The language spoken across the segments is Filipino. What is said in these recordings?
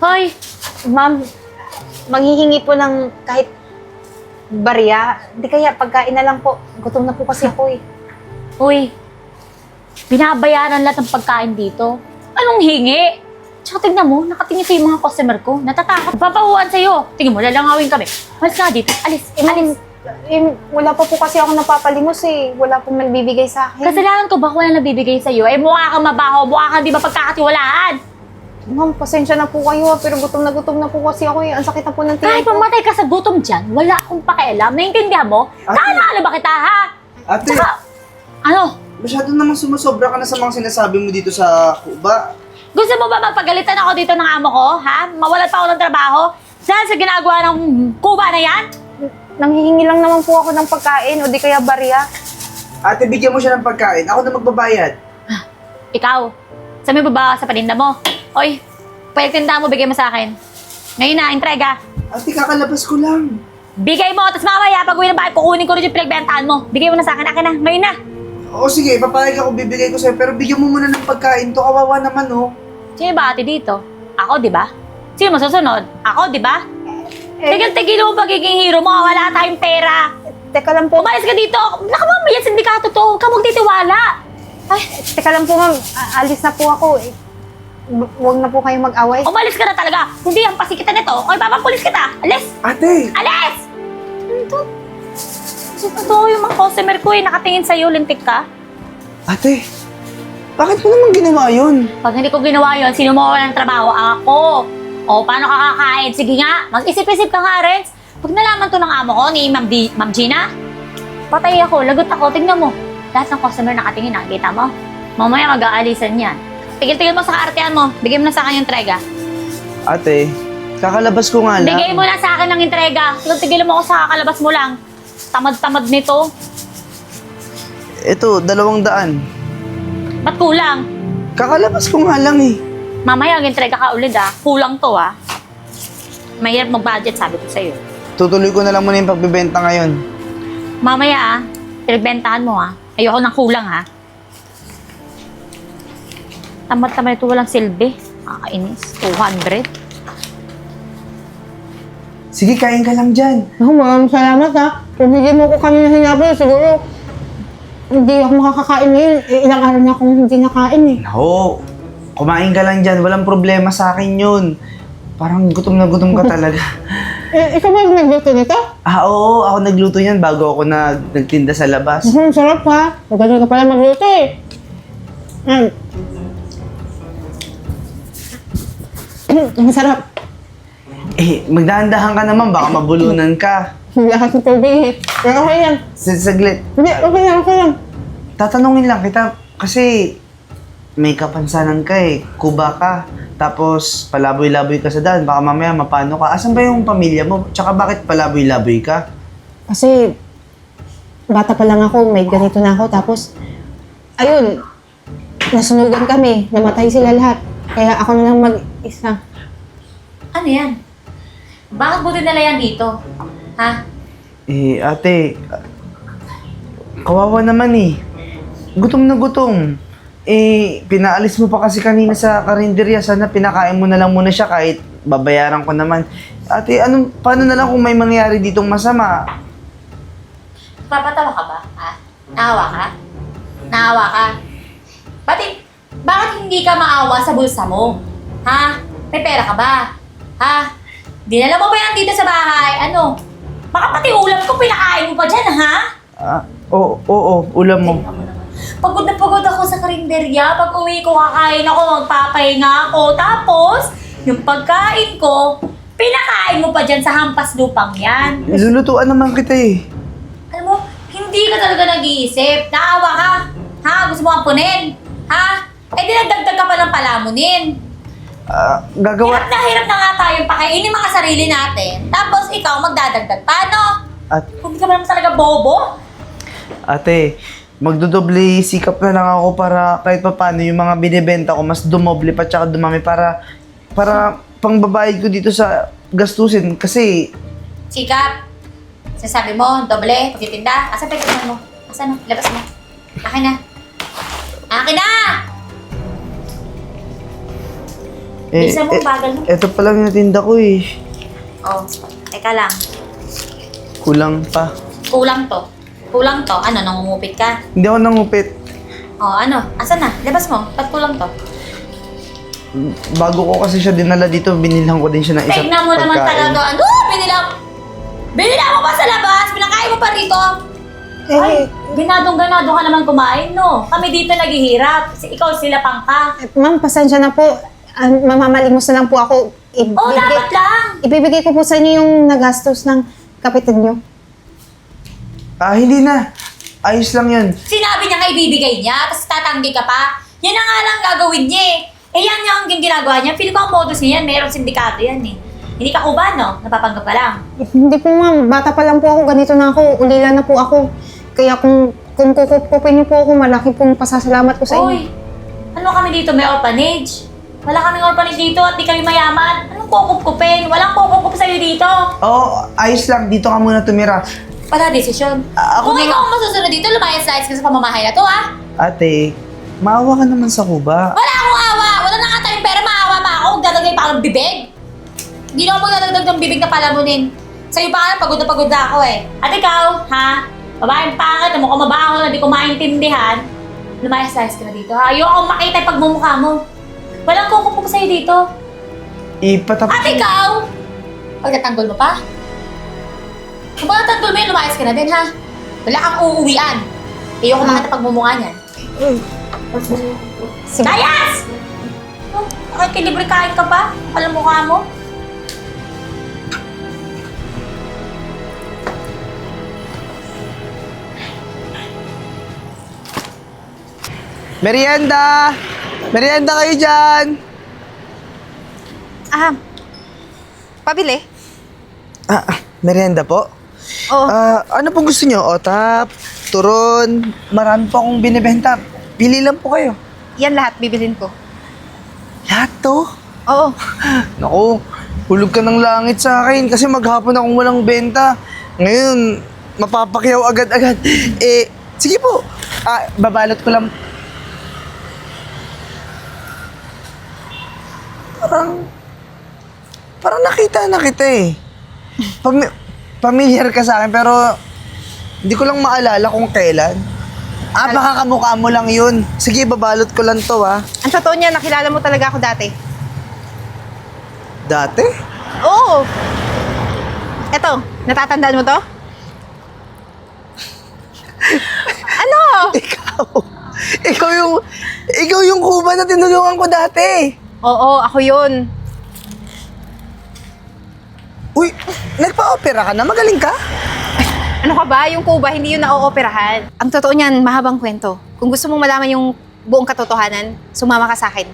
Hoy, Ma'am, maghihingi po ng kahit barya. Hindi kaya pagkain na lang po. Gutom na po kasi ako eh. uy, binabayaran lahat ng pagkain dito. Anong hingi? Tsaka tignan mo, nakatingin sa yung mga customer ko. Natatakot. Papahuan sa'yo. Tingin mo, lalangawin kami. Malis ka dito. Alis, alis. Wala pa po kasi ako napapalimos eh. Wala pong nagbibigay sa akin. Kasalanan ko ba kung wala nabibigay sa'yo? Eh, mukha kang mabaho. Mukha kang di ba pagkakatiwalaan? Ma'am, pasensya na po kayo pero gutom na po kasi ako eh. Ang sakit na po ng Kahit tiyan ko. mamatay ka sa gutom dyan, wala akong pakialam. Naiintindihan mo? Tama ba kita, ha? Ate, Tsaka, ano? masyado namang sumusobra ka na sa mga sinasabi mo dito sa Kuba. Gusto mo ba mapagalitan ako dito ng amo ko, ha? Mawalan pa ako ng trabaho? Dahil sa ginagawa ng kuba na yan? Nanghihingi lang naman po ako ng pagkain o di kaya barya. Ate, bigyan mo siya ng pagkain. Ako na magbabayad. Ikaw, sa may baba sa paninda mo. Oy, pagtinda mo, bigay mo sa akin. Ngayon na, entrega. Ate, kakalabas ko lang. Bigay mo, tapos mamaya, pag uwi ng bahay, kukunin ko rin yung pinagbentahan mo. Bigay mo na sa akin, akin na, ngayon na. Oo, sige, papayag ako, bibigay ko sa'yo. Pero bigyan mo muna ng pagkain to. Kawawa naman, oh. Sino ba ate dito? Ako, di ba? Sino masusunod? Ako, di ba? Tigil-tigil mo pagiging hero mo, wala tayong pera. Teka lang po. Umalis ka dito. Nakamamaya, sindikato to. Huwag ka magtitiwala. Ay, Teka lang po ma'am. Alis na po ako eh. Huwag na po kayong mag-away. umalis ka na talaga. Hindi ang pasikitan nito. Okay, papapulis kita. Alis! Ate! Alis! Ano to? Ito yung mga customer ko eh. Nakatingin sa'yo, lintik ka. Ate! Bakit mo naman ginawa yun? Pag hindi ko ginawa yun, sino mo ng trabaho? Ako. O, paano ka kakain? Sige nga, mag-isip-isip ka nga, Renz. Pag nalaman to ng amo ko, ni Ma'am Gina, patay ako, lagot ako, tignan mo. Lahat ng customer nakatingin, nakikita mo? Mamaya mag-aalisan yan. Tigil-tigil mo sa kaartehan mo. Bigay mo na sa akin yung entrega. Ate, kakalabas ko nga lang. Bigay mo na sa akin ng entrega. Tigil mo ako sa kakalabas mo lang. Tamad-tamad nito. Ito, 200. Ba't kulang? Kakalabas ko nga lang eh. Mamaya mag-entrega ka ulit Kulang to Mahirap mag-budget, sabi ko sa'yo. Tutuloy ko na lang muna yung pagbibenta ngayon. Mamaya pinagbentahan mo Ayoko ng kulang Tamad-tamad ito, walang silbi. Kakainis. 200. Sige, kain ka lang dyan. Oh, maraming salamat ha. Kung hindi mo ko kanina sinabi, siguro hindi ako makakakain ngayon. Ilang araw na akong hindi nakain eh. No, kumain ka lang dyan. Walang problema sa akin yun. Parang gutom na gutom ka talaga. Ikaw ba yung nagluto nito? Oo, ako nagluto yan bago ako nagtinda sa labas. Sarap ha. Magaling ka pala magluto eh. Ang sarap. Eh, magdahan-dahan ka naman, baka mabulunan ka. Hindi ako sa tubig eh. Pero okay lang. Saglit, Hindi, okay lang. tatanungin lang kita kasi may kapansanan ka eh. Kuba ka. Tapos palaboy-laboy ka sa daan. Baka mamaya mapano ka. Asan ba yung pamilya mo? Tsaka bakit palaboy-laboy ka? Kasi, bata pa lang ako, may ganito na ako. Tapos, ayun, nasunugan kami, namatay sila lahat. Kaya ako na lang mag-isa. Ano yan? Bakit buti nila yan dito? Ha? Eh, ate, kawawa naman eh. Gutom na gutom. Eh, pinaalis mo pa kasi kanina sa karinderya. Sana pinakain mo na lang muna siya kahit babayaran ko naman. Ate, paano na lang kung may mangyari ditong masama? Papatawa ka ba? Ha? Naawa ka? Naawa ka? Bakit hindi ka maawa sa bulsa mo? Ha? May pera ka ba? Ha? Dinala mo ba yan dito sa bahay? Ano? Baka pati ulam ko pinakain mo pa dyan, ha? Oo, ulam mo. Pagod na pagod ako sa karinderya. Pag uwi ko, kakain ako, magpapahinga ako. Tapos, yung pagkain ko, pinakain mo pa dyan sa hampas lupang yan. Lulutuan naman kita eh. Alam mo, hindi ka talaga nag-iisip. Naawa ka. Ha? Gusto mo ampunin? Ha? Eh, dinagdagdag ka pa ng palamunin. Gagawa... Hirap na nga tayong pakainin mga sarili natin. Tapos ikaw magdadagdag pa, no? At, Kung di ka ba naman talaga bobo? ate, magdodoble sikap na lang ako para kahit pa paano yung mga binibenta ko mas dumoble pa tsaka dumami para pangbabayad ko dito sa gastusin kasi Sikap. Sasabi mo, doble, pagtitinda. Asan pa yung mo? Asan? Labas mo. Akin na. Akin na! Bisa mo, bagal mo. Eto pa lang yung tinda ko eh. Oh, teka lang. Kulang pa. Kulang to. Kulang to. Ano, nangungupit ka? Hindi ako nangupit. Oh, ano? Asan na? Labas mo. Ba't kulang to? Bago ko kasi siya dinala dito, binilhan ko din siya ng isang Tignan mo naman talaga. Ano? Binila mo pa sa labas? Pinakain mo pa rito? Ay, ganadong-ganado ka naman kumain, no? Kami dito naghihirap. Ikaw sila pang ka. Ma'am, pasensya na po. Mamamalimos na lang po ako. Oh, dapat lang. Ibibigay ko po sa inyo yung nagastos ng kapatid nyo. Hindi na. Ayos lang yun. Sinabi niya nga ibibigay niya, tapos tatanggi ka pa. Yan na nga lang gagawin niya eh. Eh yan yung ginagawa niya. Feel ko ang modus niya yan. Merong sindikato yan eh. Hindi ka kubano, napapanggap ka lang. Hindi po ma'am, bata pa lang po ako, ganito na ako, ulila na po ako. Kaya kung kukupin niyo po ako, malaki pong pasasalamat ko sa inyo. Uy, ano kami dito? May orphanage? Wala kaming orphanage dito at di kami mayaman. Anong kukupkupin? Walang kukup sa'yo dito. Oo, ayos lang. Dito ka muna tumira. Wala desisyon. Ako Kung na- ikaw ang masusunod dito, lumayas-layas ka sa pamamahay na to, ha? Ate, maawa ka naman sa kuba. Wala akong awa! Wala na nga tayong pera, maawa pa ako. Dadagay pa akong bibig. Hindi na ako magdadagdag ng bibig na palamunin. Sa'yo pa nga, pagod na ako eh. At ikaw, ha? Babaeng pangit, mukhang mabaho na di ko maintindihan. Lumayas-layas ka na dito, ha? Ayoko makita yung pagmumukha mo. Walang kukupo sa'yo dito. Ipatapos. At ikaw, pagtatanggol mo pa? Kung pagtatanggol mo yun, lumayas ka na din, ha? Wala kang uuwian. Ayoko makita pagmumukha niyan. Sige. Layas! Oh, nakikilibre kain ka pa? Alam mukha mo? Merienda! Merienda kayo dyan! Pabili? Merienda po? Oo. Ano pong gusto nyo? Otap, turon, marami po akong binibenta. Pili lang po kayo. Yan lahat bibilin ko. Lahat to? Oo. Naku, hulog ka ng langit sa akin kasi maghapon akong walang benta. Ngayon, mapapakyaw agad-agad. Sige po. Babalot ko lang. Parang nakita na kita eh. Pamilyar ka sa akin pero hindi ko lang maalala kung kailan. Baka kamukha mo lang yun. Sige, babalot ko lang to Ang totoo niya, nakilala mo talaga ako dati. Dati? Oo. Eto, natatandaan mo to? Ano? Ikaw yung kuba na tinulungan ko dati. Oo, ako yun. Uy, nagpa-opera ka na? Magaling ka? Ano ka ba? Yung Cuba, hindi yun na-ooperahan. Ang totoo niyan, mahabang kwento. Kung gusto mong malaman yung buong katotohanan, sumama ka sa akin.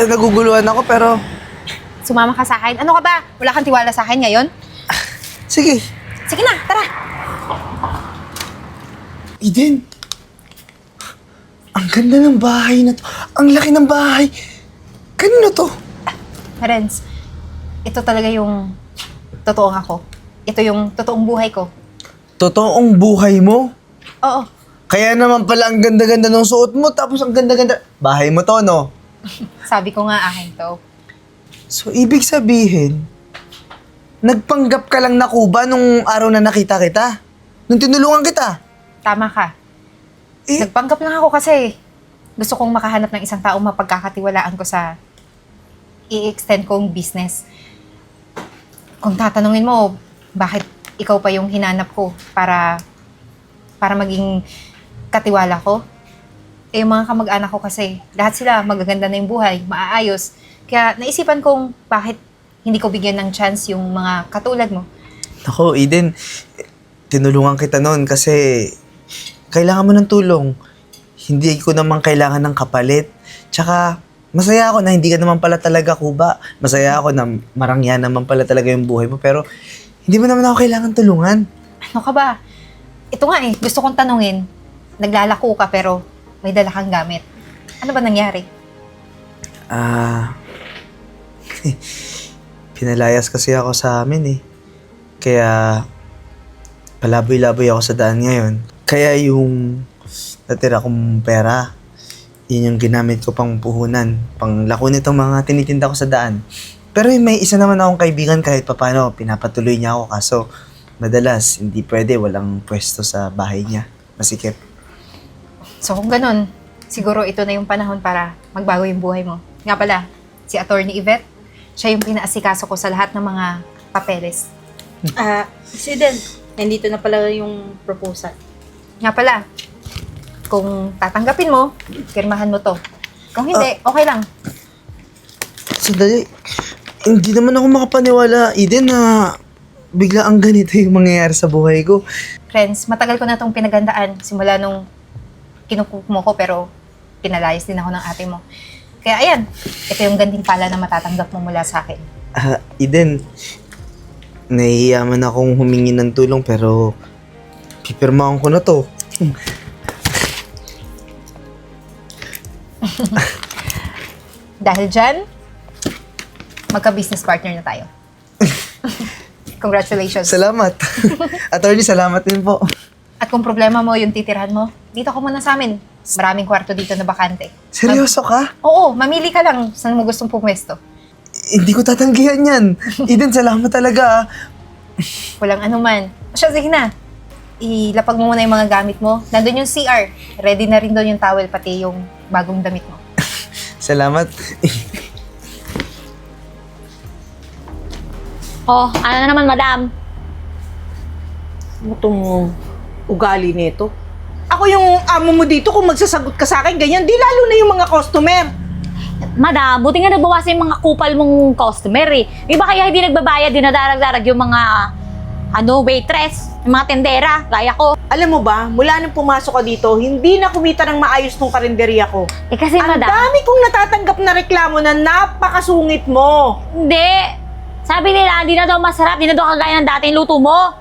Naguguluhan ako pero... Sumama ka sa akin. Ano ka ba? Wala kang tiwala sa akin ngayon? Sige. Sige na, tara. Eden, ang ganda ng bahay na to. Ang laki ng bahay. Kanino to? Renz, ito talaga yung totoong ako. Ito yung totoong buhay ko. Totoong buhay mo? Oo. Kaya naman pala ang ganda-ganda ng suot mo, tapos ang ganda-ganda... Bahay mo to, no? Sabi ko nga akin to. So, ibig sabihin, nagpanggap ka lang na kuba nung araw na nakita kita? Nung tinulungan kita? Tama ka. Eh, Nagpanggap lang ako kasi gusto kong makahanap ng isang taong mapagkakatiwalaan ko sa i-extend kong business. Kung tatanungin mo, bakit ikaw pa yung hinanap ko para maging katiwala ko? Eh, yung mga kamag-anak ko kasi, lahat sila magaganda na yung buhay, maaayos. Kaya naisipan kong bakit hindi ko bigyan ng chance yung mga katulad mo. Ako, Eden, tinulungan kita noon kasi kailangan mo ng tulong. Hindi ko naman kailangan ng kapalit. Tsaka, masaya ako na hindi ka naman pala talaga kuba. Masaya ako na marangya naman pala talaga yung buhay mo. Pero, hindi mo naman ako kailangan tulungan. Ano ka ba? Ito nga eh, gusto kong tanungin. Naglalako ka pero may dala kang gamit. Ano ba nangyari? Pinalayas kasi ako sa amin eh. Kaya, palaboy-laboy ako sa daan ngayon. Kaya yung natira kong pera, Yun yung ginamit ko pang puhunan, pang lako nitong mga tinitinda ko sa daan. Pero may isa naman akong kaibigan kahit papano, pinapatuloy niya ako kaso madalas hindi pwede, walang pwesto sa bahay niya. Masikip. So kung ganun, siguro ito na yung panahon para magbago yung buhay mo. Nga pala, si Attorney Yvette, siya yung pinaasikaso ko sa lahat ng mga papeles. President, nandito na pala yung proposal. Nga pala, kung tatanggapin mo, pirmahan mo to. Kung hindi, okay lang. Sandali, hindi naman ako makapaniwala, Eden, na bigla ang ganito yung mangyayari sa buhay ko. Friends, matagal ko na itong pinagandaan simula nung kinukuk mo ko pero pinalayas din ako ng ate mo. Kaya ayan, ito yung gantimpala na matatanggap mo mula sa akin. Eden, nahihiyaman akong humingi ng tulong pero pipirmahan ko na to. Dahil dyan, magka-business partner na tayo. Congratulations. Salamat. Attorney, salamat din po. At kung problema mo yung titirhan mo, dito ka muna sa amin. Maraming kwarto dito na bakante. Seryoso ka? Oo, mamili ka lang saan mo gustong pumwesto. Hindi ko tatanggihan yan. Eden, salamat talaga. Walang anuman. Siya, sige na. Ilapag mo muna yung mga gamit mo. Nandun yung CR. Ready na rin doon yung towel, pati yung bagong damit mo. Salamat. Oh, ano na naman, madam? Ano itong ugali nito? Ako yung amo mo dito, kung magsasagot ka sa akin, ganyan, di lalo na yung mga customer. Madam, buti nga nabawasan yung mga kupal mong customer eh. Di ba kaya hindi nagbabayad, dinadarag-darag yung mga waitress, yung mga tendera, gaya ko. Alam mo ba, mula nang pumasok ka dito, hindi na kumita ng maayos tong karinderya ko. Eh kasi Ang madam, dami kong natatanggap na reklamo na napakasungit mo. hindi. Sabi nila, hindi na daw masarap, hindi na daw kagaya ng dati yung luto mo.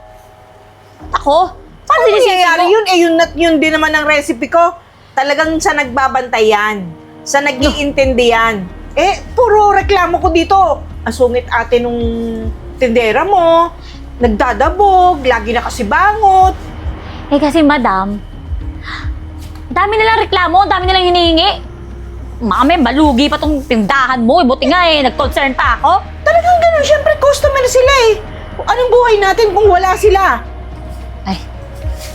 Ako? Paano Ano sinisisi nangyayari mo? yun? Yun din naman ang recipe ko. Talagang sa nagbabantay yan. Sa nag-iintindi yan. Puro reklamo ko dito. Asungit ate nung tindera mo. Nagdadabog, lagi nakasibangot. Eh kasi madam, dami nilang reklamo, dami nilang hinihingi. Mami, malugi pa tong tindahan mo. Buti nga nag-concern pa ako. Talagang ganun. Siyempre, customer sila eh. Anong buhay natin kung wala sila? Ay,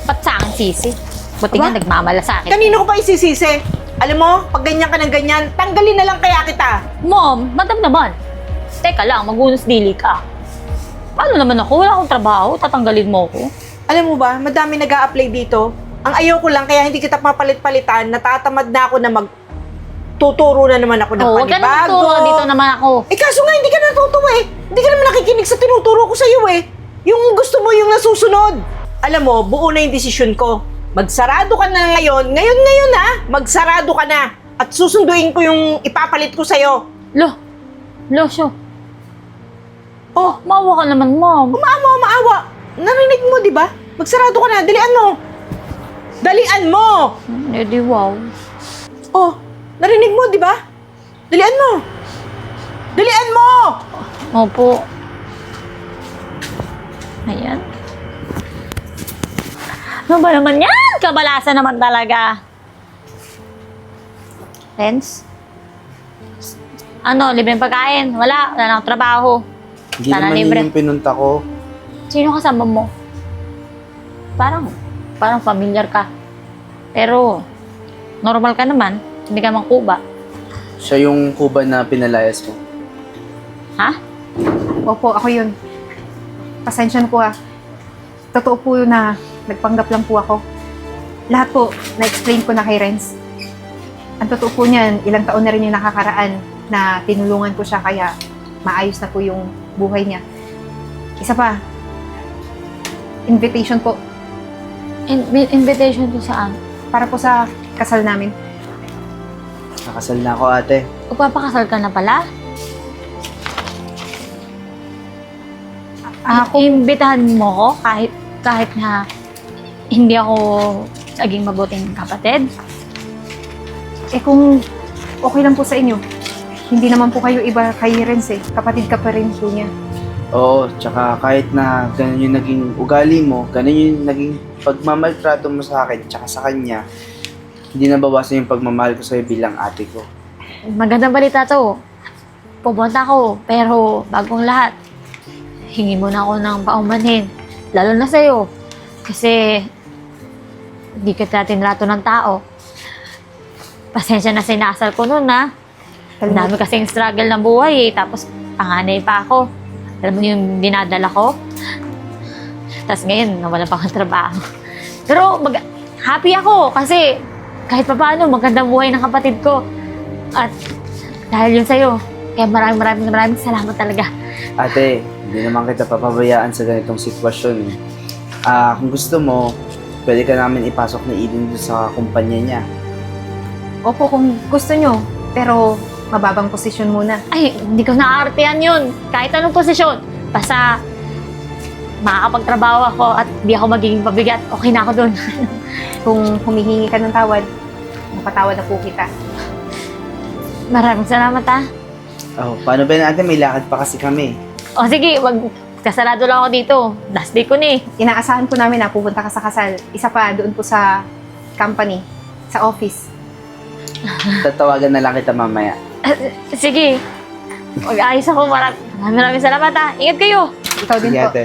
ba't sa akin sisi? Buti Aba? nga nagmamala sa akin. Kanino ko pa isisisi? Alam mo, pag ganyan ka ng ganyan, tanggalin na lang kaya kita. Mom, madam naman. Teka lang, magunos dili ka. Paano naman ako? Wala akong trabaho, tatanggalin mo ako. Alam mo ba, madami nag-a-apply dito. Ang ayaw ko lang, kaya hindi kita mapalit-palitan, natatamad na ako na tuturo na naman ako ng Oh, huwag ka na panibago. magturo, dito naman ako. Kaso nga, hindi ka natutuwa eh. Hindi ka naman nakikinig sa tinuturo ko sa'yo eh. Yung gusto mo yung nasusunod. Alam mo, buo na yung desisyon ko. Magsarado ka na ngayon. Ngayon ha. Magsarado ka na. At susunduin ko yung ipapalit ko sa'yo. Losyo. Oh, maawa ka naman, mom. Maawa. Narinig mo, di ba? Magsarado ka na. Dalian mo. Dalian mo! Edi wow. Oh, narinig mo, di ba? Dalian mo. Dalian mo! Opo. Ayan. Ano ba naman yan? Kabalasan naman talaga. Renz? Ano, libreng pagkain? Wala na akong trabaho. Hindi Sana naman libre. yun yung pinunta ko. Sino kasama mo? Parang familiar ka. Pero, normal ka naman. Hindi ka mang kuba. Siya yung kuba na pinalayas mo. Ha? Opo, ako yun. Pasensya na po Totoo po yun na nagpanggap lang po ako. Lahat po, na-explain ko na kay Renz. Ang totoo po niyan, ilang taon na rin yung nakakaraan na tinulungan ko siya kaya maayos na po yung buhay niya. Isa pa, invitation po Invitation to saan? para po sa kasal namin. Nakasal na ako, ate. Magpapakasal ka na pala? Ako, Imbitahan mo ko kahit na hindi ako naging mabuting kapatid? kung okay lang po sa inyo, hindi naman po kayo iba kay Renz eh. Kapatid ka pa rin po niya. Oo, tsaka kahit na ganun yung naging ugali mo, ganun yung naging pagmamaltrato mo sa akin, tsaka sa kanya, hindi nabawasan yung pagmamahal ko sa'yo bilang ate ko. Magandang balita to. Pupunta ako, pero bagong lahat. Hingi muna ako ng paumanhin. Lalo na sa'yo. Kasi, hindi kita tinrato ng tao. Pasensya na sinasal ko nun, ha? Ang dami kasing struggle ng buhay, eh. Tapos, panganay pa ako. Alam mo yung dinadala ko? Tapos ngayon, nawala pa akong trabaho. Pero, happy ako kasi kahit pa paano, magandang buhay ng kapatid ko. At dahil yun sa'yo, kaya maraming salamat talaga. Ate, hindi naman kita papabayaan sa ganitong sitwasyon. Kung gusto mo, pwede ka namin ipasok ni Eden doon sa kumpanya niya. Opo, kung gusto nyo. Pero mababang posisyon muna. Ay, hindi ko naaartehan yun. Kahit anong posisyon. Basta, makakapagtrabaho ako at di ako magiging pabigat. Okay na ako dun. Kung humihingi ka ng tawad, mapatawad na po kita. Maraming salamat, ha. Oh, paano ba natin? May lakad pa kasi kami. O sige, kasarado lang ako dito. Last day ko na eh. Inaasahan po namin na pupunta ka sa kasal. Isa pa doon po sa company, sa office. Tatawagan na lang kita mamaya. Sige. Mag-ayos ako. Maraming salamat, ha. Ingat kayo. Ikaw din Sige, po. ate.